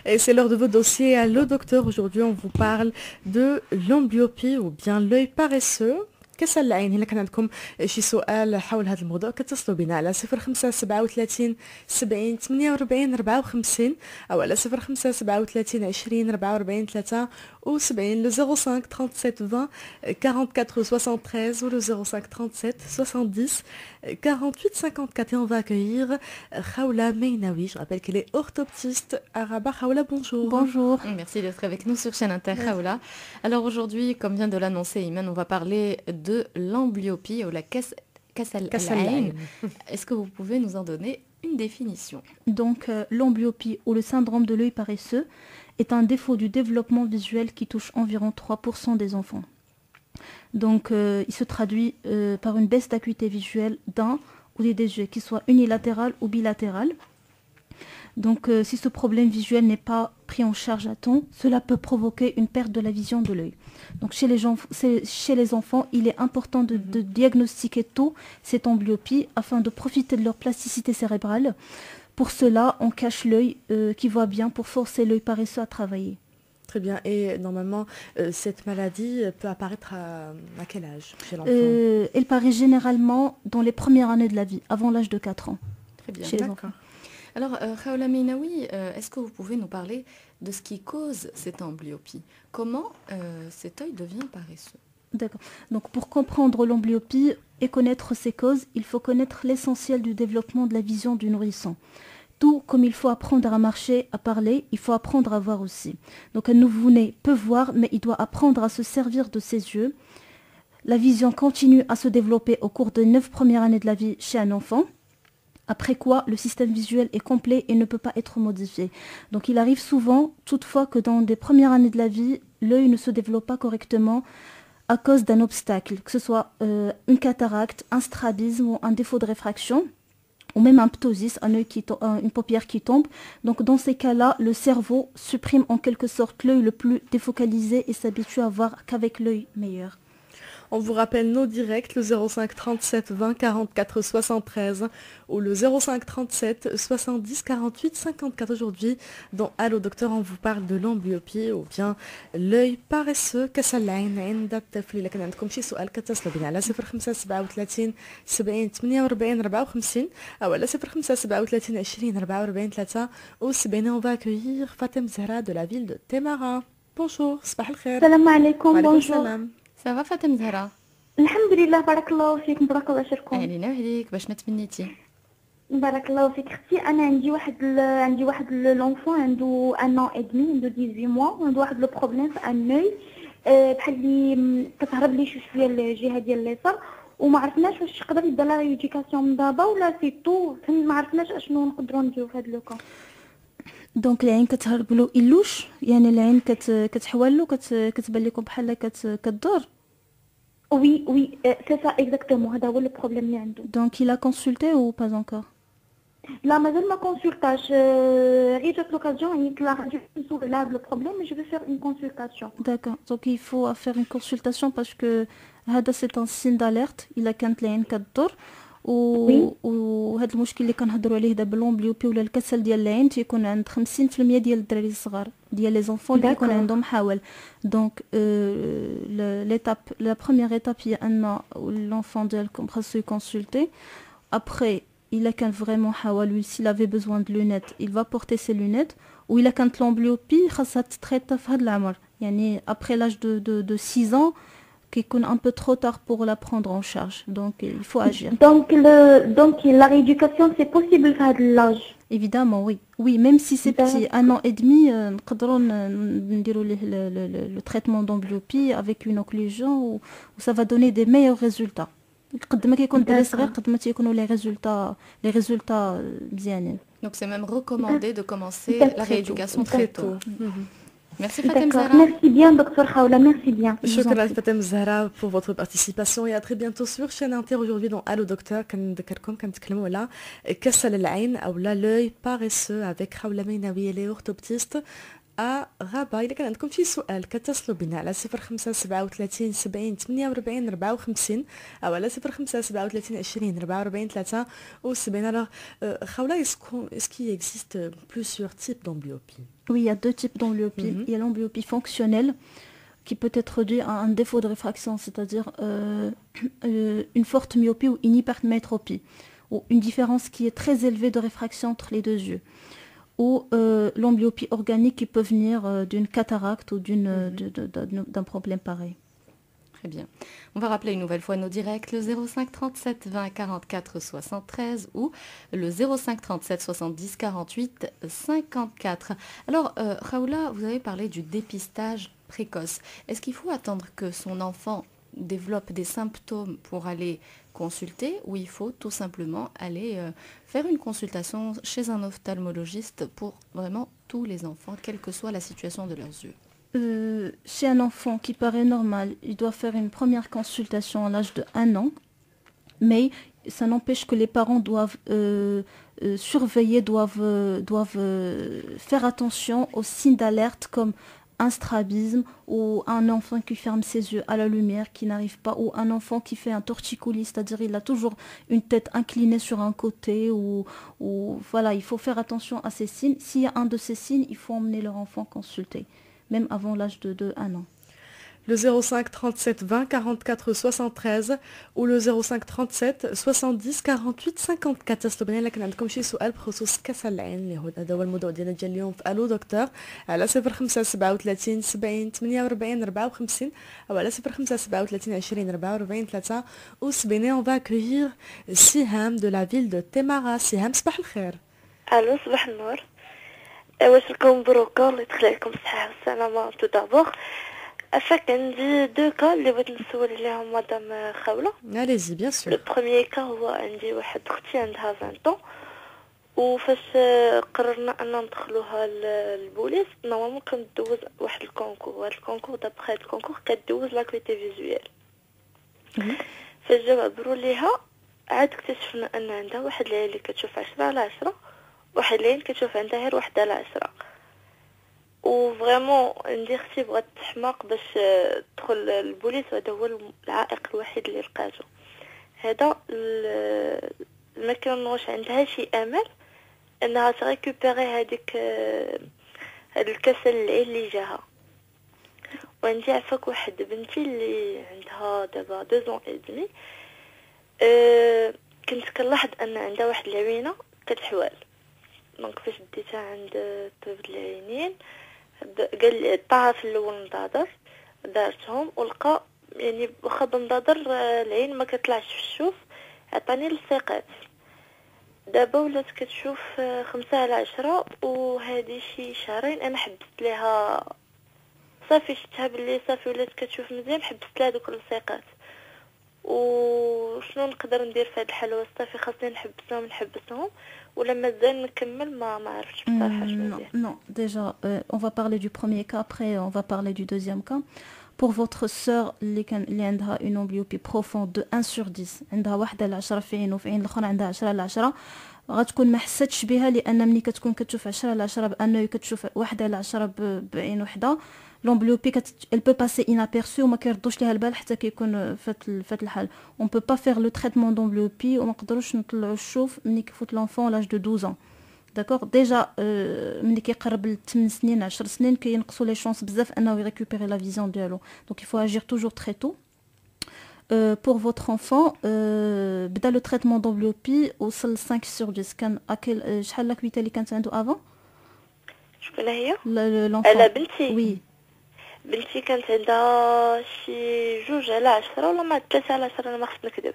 Et c'est l'heure de vos dossiers. Allô docteur, aujourd'hui on vous parle de l'amblyopie ou bien l'œil paresseux. كسل العين هنا كان عندكم شي سؤال حول هذا الموضوع كتصلوا بنا على 0537 70 48 54 أو على 0537 20 44 73 le 05 37 20 44 73 ou le 05 37 70 48 54 et on va accueillir Khawla Meinawi. Je rappelle qu'elle est orthoptiste à Rabat. Khawla, bonjour. Bonjour. Merci d'être avec nous sur chaîne Inter Khawla. Alors aujourd'hui, comme vient de l'annoncer Iman, on va parler de l'amblyopie ou la Kasal al-Ayn. Est-ce que vous pouvez nous en donner une définition? Donc l'amblyopie ou le syndrome de l'œil paresseux est un défaut du développement visuel qui touche environ 3% des enfants. Donc il se traduit par une baisse d'acuité visuelle d'un ou des yeux, qui soit unilatéral ou bilatéral. Donc si ce problème visuel n'est pas pris en charge à temps, cela peut provoquer une perte de la vision de l'œil. Donc chez les enfants, il est important de diagnostiquer tôt cette amblyopie afin de profiter de leur plasticité cérébrale. Pour cela, on cache l'œil qui voit bien pour forcer l'œil paresseux à travailler. Très bien. Et normalement, cette maladie peut apparaître à quel âge chez l'enfant? Elle paraît généralement dans les premières années de la vie, avant l'âge de 4 ans. Très bien. Chez les enfants. Alors, Khawla Meinawi, est-ce que vous pouvez nous parler de ce qui cause cette amblyopie? Comment cet œil devient paresseux? D'accord. Donc, pour comprendre l'amblyopie et connaître ses causes, il faut connaître l'essentiel du développement de la vision du nourrisson. Tout comme il faut apprendre à marcher, à parler, il faut apprendre à voir aussi. Donc, un nouveau-né peut voir, mais il doit apprendre à se servir de ses yeux. La vision continue à se développer au cours des 9 premières années de la vie chez un enfant. Après quoi, le système visuel est complet et ne peut pas être modifié. Donc il arrive souvent, toutefois, que dans les premières années de la vie, l'œil ne se développe pas correctement à cause d'un obstacle, que ce soit une cataracte, un strabisme ou un défaut de réfraction, ou même un ptosis, une paupière qui tombe. Donc dans ces cas-là, le cerveau supprime en quelque sorte l'œil le plus défocalisé et s'habitue à voir qu'avec l'œil meilleur. On vous rappelle nos directs, le 05 37 20 44 73 ou le 05 37 70 48 54. Aujourd'hui, dans Allo Docteur, on vous parle de l'amblyopie ou bien l'œil paresseux. كسل العين عند الطفل. إذا كان عندكم شي سؤال كتصلوا بنا على 05 37 70 48 54 أو على 05 37 20 44 73. On va accueillir Fatem Zahra de la ville de Temara. Bonjour, صباح الخير. السلام عليكم. وعليكم بونجور. السلام. Ça va Fatem Zahra? الحمد لله، بارك الله فيك، بارك الله شركم. أهلا وسهلا. باش ما تمنيتي؟ بارك الله فيك اختي. انا عندي واحد لونفون عنده 1 an et demi، عنده 18 mois، وعنده واحد لو بروبليم في ان نوي، بحال اللي كتهرب لي شويه الجهه ديال اليسار، وما عرفناش واش يقدر يدير لا ريديكاسيون من دابا ولا سي تو، ما عرفناش اشنو نقدروا نديروا في هذا لو كا. دونك العين كتهرب له إلوش، يعني العين كتحول له، كتبان لكم بحال كتدور. وي وي سي سا اكزاكتومون، هذا هو لو بروبليم اللي عنده. دونك il a consulté ou pas encore? لا مازال ما كونسلتاش، غير جات لوكازيون عيطت لها غادي نسول على هذا البروبليم، مي جو في فير اون كونسلتاسيون. D'accord. Donc il faut faire une consultation parce que هذا c'est un signe d'alerte. إلا كانت العين كتدور وهذا المشكل اللي كنهضروا عليه دابا لومبليوبي ولا الكسل ديال العين تيكون عند 50% ديال الدراري الصغار، ديال لي زونفون اللي يكون عندهم حاول. دونك la première étape هي ان l'enfant ديالكم خاصو يكونسلتي. Après il a كان فريمون حاول، s'il avait besoin de lunettes il va porter ses lunettes. وإلا كانت لومبليوبي خاصها تتريتا في هذا العمر، يعني après l'âge de 6 ans qui est un peu trop tard pour la prendre en charge. Donc il faut agir. Donc la rééducation c'est possible à l'âge. Évidemment oui. Oui, même si c'est petit, 1 an et demi, نقدروا نديروا ليه le traitement d'amblyopie avec une occlusion où ça va donner des meilleurs résultats. قد ما كيكون الدري صغير قد ما تيكونوا les résultats مزيانين. Donc c'est même recommandé de commencer la rééducation très tôt. Merci Fatem Zahra. Merci bien docteur Khawla, merci bien. شكرا Fatem Zahra pour votre participation et à très bientôt sur chaîne Inter. Aujourd'hui dans Allo Docteur كنذكركم كنتكلموا على كسل العين او l'œil paresseux avec Khawla Meinawi, elle est orthoptiste غابة. إذا كان عندكم شي سؤال كتصلوا بنا على 0537 70 48 54 أو على 0537 20 44 73. Alors, Khawla, est-ce qu'il existe plusieurs types d'amblyopie? Oui, il y a deux types d'amblyopie. Il y a l'amblyopie fonctionnelle qui peut être due à un défaut de réfraction, c'est-à-dire une forte myopie ou une hypermétropie, ou une différence qui est très élevée de réfraction entre les deux yeux, ou l'amblyopie organique qui peut venir d'une cataracte ou d'un problème pareil. Très bien. On va rappeler une nouvelle fois nos directs, le 05 37 20 44 73 ou le 05 37 70 48 54. Alors, Khawla, vous avez parlé du dépistage précoce. Est-ce qu'il faut attendre que son enfant développe des symptômes pour aller consulter ou il faut tout simplement aller faire une consultation chez un ophtalmologiste pour vraiment tous les enfants, quelle que soit la situation de leurs yeux? Chez un enfant qui paraît normal, il doit faire une première consultation à l'âge de 1 an, mais ça n'empêche que les parents doivent surveiller, doivent faire attention aux signes d'alerte comme un strabisme ou un enfant qui ferme ses yeux à la lumière, qui n'arrive pas, ou un enfant qui fait un torticolis, c'est-à-dire il a toujours une tête inclinée sur un côté, ou voilà, il faut faire attention à ces signes. S'il y a un de ces signes, il faut emmener leur enfant consulter, même avant l'âge de 1 an. Le 05 37 20 44 73 ou le 05 37 70 48 54. تصلوا بنا لكن عندكم شي سؤال بخصوص كسل العين اللي هذا هو الموضوع ديالنا ديال اليوم في الو دكتور على 05 37 70 48 54 او على 05 37 20 44 73. On va accueillir Siham de la ville de Temara. Siham, صباح الخير. الو صباح النور. واش لكم مبروكه الله يدخل عليكم الصحه والسلامه. تو دابور افاك عندي دو كا اللي بغيت نسول عليهم مدام خولة. Allez-y, bien sûr. لو بروميير كا هو عندي واحد اختي عندها 20 طون وفاش قررنا ان ندخلوها للبوليس نورمالمون كندوز واحد الكونكور وهاد الكونكور دابخ هاد الكونكور كدوز لاكويتي فيزويال. فاش جاو عبروا ليها عاد اكتشفنا ان عندها واحد العين اللي كتشوف 10 على 10 واحد العين كتشوف عندها غير 1 على 10 وفريمون عندي اختي بغات تحماق باش تدخل البوليس وهذا هو العائق الوحيد اللي لقاتو. هذا ما كانوش عندها شي امل انها تريكوبيري هذيك هاد الكسل العين اللي جاها. وعندي عفاك واحد بنتي اللي عندها دابا 2 ans et demi كنت كنلاحظ ان عندها واحد العوينه كتحوال. دونك فاش ديتها عند طبيب العينين قال لي طاها في الاول نضاضر دارتهم ولقى يعني واخا بنضاضر العين ما كتطلعش في الشوف عطاني الثقات. دابا ولات كتشوف 5 على 10 وهذه شي شهرين انا حبست ليها صافي شفتها باللي صافي ولات كتشوف مزيان حبست لها دوك الثقات. وشنو نقدر ندير في هاد الحاله؟ صافي خاصني نحبسهم ولا مازال نكمل ما عرفتش بصراحه شنو ندير. Non, déjà on va parler du premier cas, après on va parler du deuxième cas. Pour votre sœur اللي عندها une amblyopie profonde de 1 sur 10 عندها 1 على 10 في عين وفي عين الاخرى عندها 10 على 10 غتكون ما حساتش بها لان ملي كتكون كتشوف 10 على 10 بانه كتشوف 1 على 10 بعين وحده l'amblyopie elle peut passer inaperçue وما كيردوش ليها البال حتى كيكون فات الحال. on peut pas faire le traitement d'amblyopie وما نقدروش نطلعوا الشوف ملي كيفوت l'enfant l'âge de 12 ans. داكوغ ديجا ملي كيقرب ل 8 سنين 10 سنين كينقصوا لي شانس بزاف انه يريكوبيري لا فيزيون ديالو. دونك il faut agir toujours très tôt. Pour votre enfant بدا لو تريتمون d'amblyopie وصل 5 sur 10. كان اكل شحال لاكويتي اللي كانت عنده افون؟ شكون هي؟ لا بنتي. وي بنتي كانت عندها شي 2 على 10 ولا ما 3 على 10 انا ما خصني نكذب.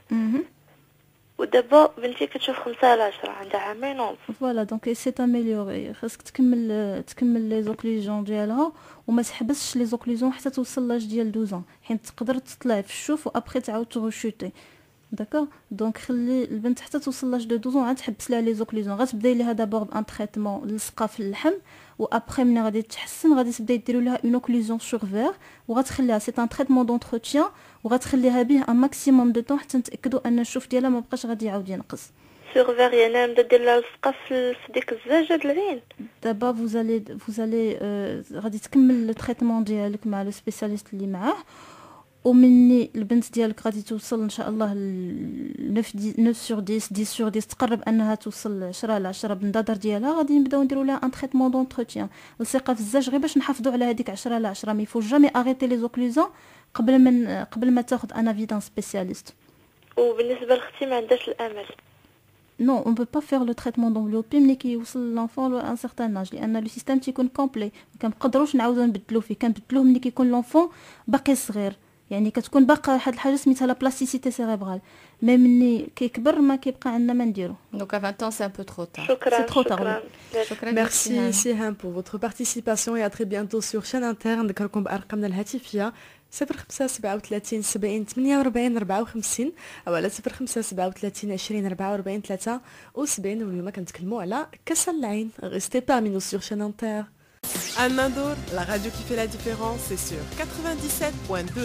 ودابا بنتي كتشوف 5 على 10 عندها عامين ونص. فوالا دونك سي اميليوري. خاصك تكمل لي زوكليزيون ديالها وما تحبسش لي زوكليزيون حتى توصل لاج ديال 12 حيت تقدر تطلع في الشوف وابري تعاود تغوشوتي. داكوغ دونك خلي البنت حتى توصل لاج دو 12 عاد تحبس لها لي زوكليزيون. غتبداي ليها دابور بان تريتمون لصقه في اللحم وابري ملي غادي تحسن غادي تبدا ديروا لها اون اوكلوزيون سور فير وغتخليها سي ان تريتمون دونتروتيان وغتخليها به ان ماكسيموم دو طون حتى نتاكدوا ان الشوف ديالها ما بقاش غادي يعاود ينقص. سيغفيغ انا نبدا ندير لها لصقه في ديك الزاجه د العين. دابا vous allez غادي تكمل التريتمون ديالك مع لو سبيسياليست اللي معاه، ومني البنت ديالك غادي توصل ان شاء الله 9 sur 10 10 sur 10 تقرب انها توصل 10 على 10 بالنظر ديالها، غادي نبداو نديروا لها ان تريتمون دونتروتيان لصقه في الزاج غير باش نحافظوا على هذيك 10 على 10. ما يفو جامي اريتي لي زوكلوزون قبل ما تاخذ ان افي دان سبيسياليست. وبالنسبه لاختي ما عندهاش الامل. Non, on ne peut pas faire le traitement d'amblyopie ملي كيوصل l'enfant à un certain âge لأن لو سيستيم تيكون كومبلي، ما كنقدروش نعاودو نبدلو فيه، كنبدلوه ملي كيكون لونفون باقي صغير، يعني كتكون باقا واحد الحاجه سميتها لا بلاستيسيتي سيريبرال، مي ملي كيكبر ما كيبقى عندنا ما نديرو. Donc à 20 ans c'est un peu trop tard. شكرا. C'est trop tard. شكرا. Merci Siham pour votre participation et à très bientôt sur chaîne interne. نذكركم بأرقامنا الهاتفية 0537 70 48 54 أو على 0537 20 44 73. واليوم كنتكلموا على كسل العين. Restez parmi nous sur chaîne inter. Anandour, la radio qui fait la différence, c'est sur 97.2.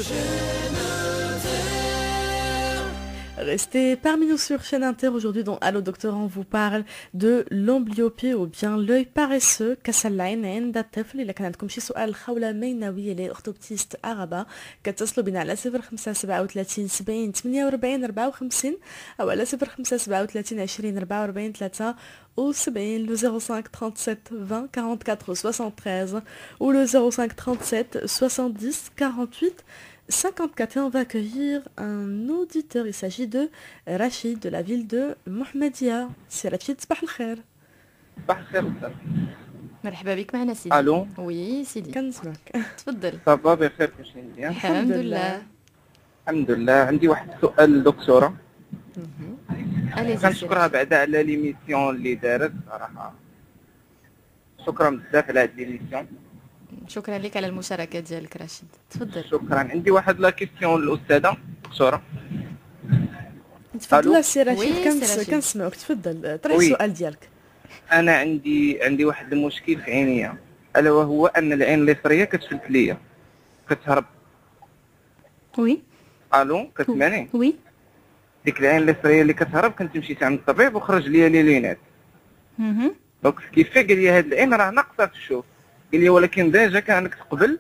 Restez parmi nous sur chaîne Inter. Aujourd'hui dans Allo Docteur on vous parle de l'amblyopie ou bien l'œil paresseux. كسل العين عند الطفل. إلا كان عندكم شي سؤال خولة ميناوية لأختوبتيست عربة كتصلوا بنا على 0537 70 48 54 أو على 0537 20 44 73 le 05 37 20 44 73 ou le 05 37 70 48 54. Et on va accueillir un auditeur. Il s'agit de Rachid de la ville de Mohamedia. C'est Rachid, صباح الخير. صباح الخير استاذ. مرحبا بك معنا سيدي. الو. وي سيدي. كنسمعك. تفضل. صباح بخير كلشي مزيان. الحمد لله. الحمد لله. عندي واحد السؤال للدكتوره. Allez-y. كنشكرها بعدا على ليميسيون اللي دارت صراحه. شكرا بزاف على هاد ليميسيون. شكرا لك على المشاركة ديالك رشيد. تفضل. شكرا. عندي واحد لا كيسيون للاستاذه دكتوره. تفضل سي وي، رشيد. سي رشيد. كنسمعك. تفضل طرح وي. السؤال ديالك. انا عندي واحد المشكل في عينيا، الا وهو ان العين اليسريه كتفلت ليا كتهرب. وي الو كتسمعني؟ وي ديك العين اليسريه اللي كتهرب كنت مشيت عند الطبيب وخرج ليا لي لينات. دونك كيف قال لي هاد العين راه ناقصه تشوف، قال لي ولكن ديجا كانك قبل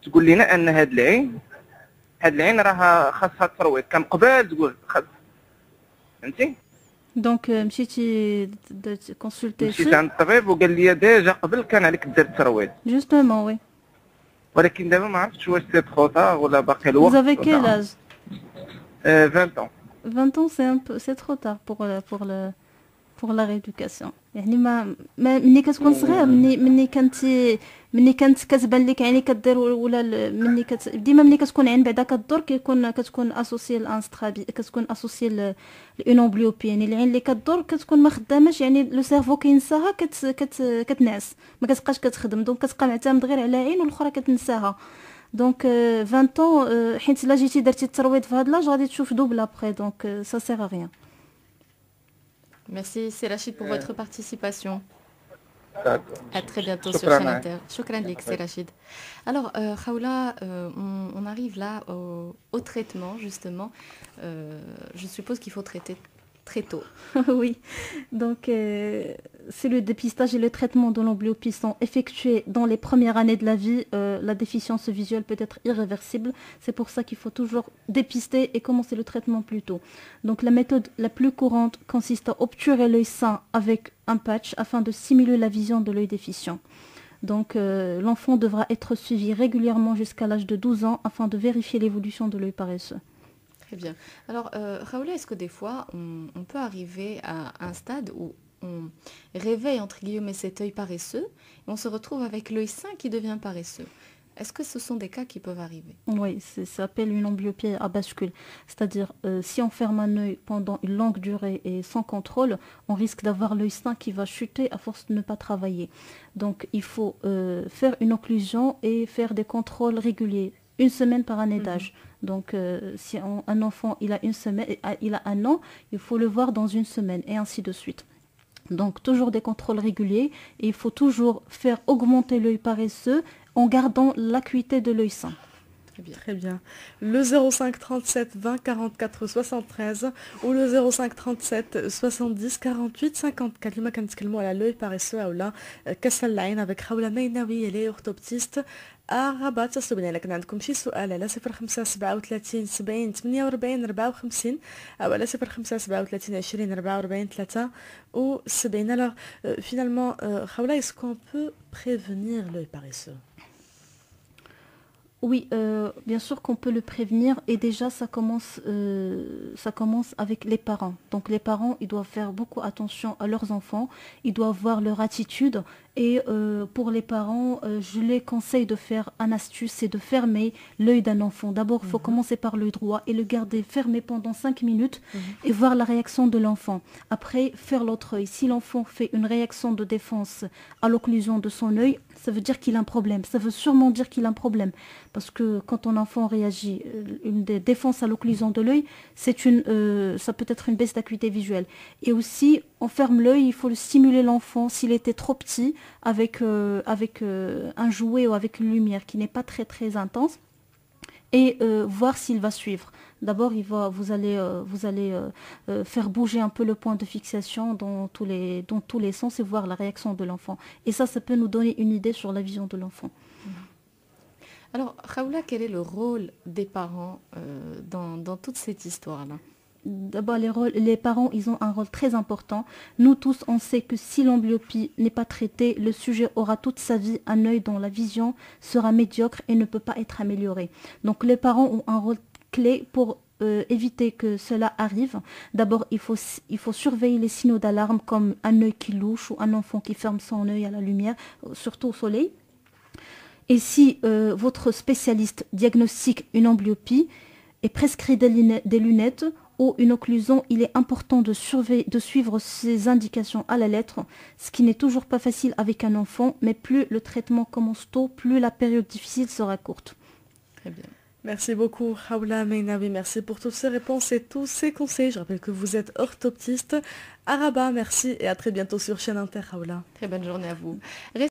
تقول لنا ان هاد العين راه خاصها ترويض، كان قبل تقول خاص، فهمتي؟ دونك مشيتي كونسلتي مشيت عند الطبيب وقال لي ديجا قبل كان عليك دير الترويض، جوستومون. وي ولكن دابا ما عرفتش واش سي تخوطا ولا باقي الوقت. Vous avez quel âge? 20 ans. 20 ans, c'est trop tard pour la rééducation. يعني ما ملي كتكون صغير، ملي كانت كتبان لك عيني كدير ولا ديما ملي كتكون عين بعدا كدور كتكون اسوسي لانسترابي، كتكون اسوسي لونوبليوبي، يعني العين اللي كدور كتكون ما خداماش، يعني لو سيرفو كينساها كتنعس، ما كتبقاش كتخدم، دونك كتبقى معتمد غير على عين والاخرى كتنساها. دونك 20 ans حيت الا جيتي درتي الترويض في هاد لاج غادي تشوف دوبل ابري، دونك سا سير ا ريان. Merci c'est Rachid pour votre participation. D'accord. À très bientôt sur Shukran, chaîne Inter. Shukran lik, c'est Rachid. Alors Khaoula, on arrive là au traitement justement. Je suppose qu'il faut traiter très tôt. Oui, donc si le dépistage et le traitement de l'amblyopie sont effectués dans les premières années de la vie, la déficience visuelle peut être irréversible. C'est pour ça qu'il faut toujours dépister et commencer le traitement plus tôt. Donc la méthode la plus courante consiste à obturer l'œil sain avec un patch afin de simuler la vision de l'œil déficient. Donc l'enfant devra être suivi régulièrement jusqu'à l'âge de 12 ans afin de vérifier l'évolution de l'œil paresseux. Très bien. Alors, Khaoula, est-ce que des fois, on peut arriver à un stade où on réveille, entre guillemets, cet œil paresseux, et on se retrouve avec l'œil sain qui devient paresseux? Est-ce que ce sont des cas qui peuvent arriver? Oui, ça s'appelle une amblyopie à bascule. C'est-à-dire, si on ferme un œil pendant une longue durée et sans contrôle, on risque d'avoir l'œil sain qui va chuter à force de ne pas travailler. Donc, il faut faire une occlusion et faire des contrôles réguliers. Une semaine par année d'âge. Donc, si un enfant il a une semaine, il a un an, il faut le voir dans une semaine et ainsi de suite. Donc, toujours des contrôles réguliers et il faut toujours faire augmenter l'œil paresseux en gardant l'acuité de l'œil sain. Très bien. Le 05 37 20 44 73 ou le 05 37 70 48 54. اليوم كنتكلموا على لوي باريسو اولا كسل العين avec حول ميناوي اللي اورتوبتيست رباط. اتصلوا بنا الا كان عندكم شي سؤال على 05 37 70 48 54 او على 05 37 20 44 73. Alors finalement Khawla, est-ce qu'on peut prévenir l'œil paresseux? Oui, bien sûr qu'on peut le prévenir et déjà ça commence avec les parents. Donc les parents, ils doivent faire beaucoup attention à leurs enfants, ils doivent voir leur attitude et pour les parents, je les conseille de faire un astuce, c'est de fermer l'œil d'un enfant. D'abord, il faut commencer par l'œil droit et le garder fermé pendant 5 minutes et voir la réaction de l'enfant. Après, faire l'autre œil. Si l'enfant fait une réaction de défense à l'occlusion de son œil, ça veut dire qu'il a un problème. Ça veut sûrement dire qu'il a un problème. Parce que quand un enfant réagit, une défense à l'occlusion de l'œil, ça peut être une baisse d'acuité visuelle. Et aussi, on ferme l'œil, il faut le stimuler l'enfant s'il était trop petit avec un jouet ou avec une lumière qui n'est pas très très intense et voir s'il va suivre. D'abord, vous allez faire bouger un peu le point de fixation dans tous les sens et voir la réaction de l'enfant. Et ça peut nous donner une idée sur la vision de l'enfant. Alors, Khawla, quel est le rôle des parents dans toute cette histoire-là? D'abord, les parents, ils ont un rôle très important. Nous tous, on sait que si l'amblyopie n'est pas traitée, le sujet aura toute sa vie un œil dont la vision sera médiocre et ne peut pas être améliorée. Donc, les parents ont un rôle clé pour éviter que cela arrive. D'abord, il faut surveiller les signaux d'alarme comme un œil qui louche ou un enfant qui ferme son œil à la lumière, surtout au soleil. Et si votre spécialiste diagnostique une amblyopie et prescrit des lunettes ou une occlusion, il est important de suivre ces indications à la lettre, ce qui n'est toujours pas facile avec un enfant, mais plus le traitement commence tôt, plus la période difficile sera courte. Très bien. Merci beaucoup Khawla Meinawi, merci pour toutes ces réponses et tous ces conseils. Je rappelle que vous êtes orthoptiste. Araba, merci et à très bientôt sur Chaîne Inter Khawla. Très bonne journée à vous.